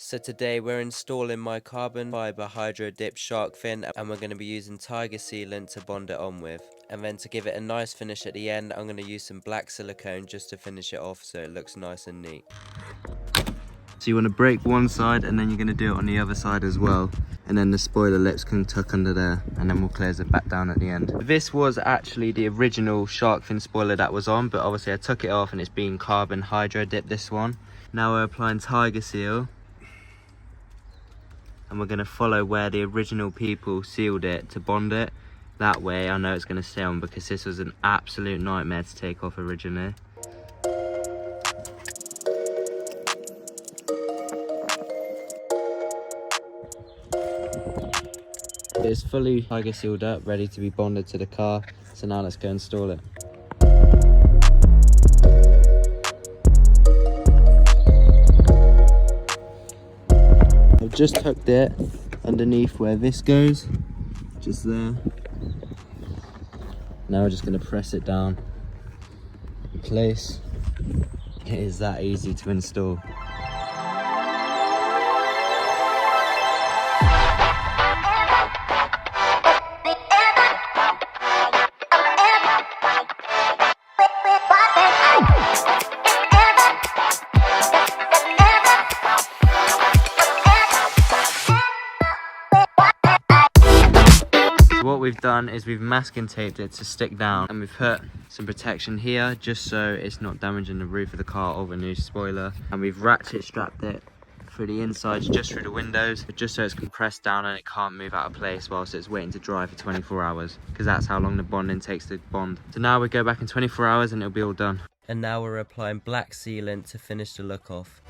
So today we're installing my carbon fiber hydro dip shark fin, and we're going to be using tiger sealant to bond it on with. And then to give it a nice finish at the end, I'm going to use some black silicone just to finish it off so it looks nice and neat. So you want to break one side and then you're going to do it on the other side as well. And then the spoiler lips can tuck under there, and then we'll close it back down at the end. This was actually the original shark fin spoiler that was on, but obviously I took it off and it's been carbon hydro dip, this one. Now we're applying tiger seal. And we're going to follow where the original people sealed it to bond it. That way I know it's going to stay on, because this was an absolute nightmare to take off originally. It's fully tiger sealed up, ready to be bonded to the car. So now let's go install it. I've just tucked it underneath where this goes, just there. Now we're just going to press it down in place. It is that easy to install. What we've done is we've masking taped it to stick down, and we've put some protection here just so it's not damaging the roof of the car or the new spoiler, and we've ratchet strapped it through the insides, just through the windows, just so it's compressed down and it can't move out of place whilst it's waiting to dry for 24 hours, because that's how long the bonding takes to bond. So now we go back in 24 hours and it'll be all done. And now we're applying black sealant to finish the look off.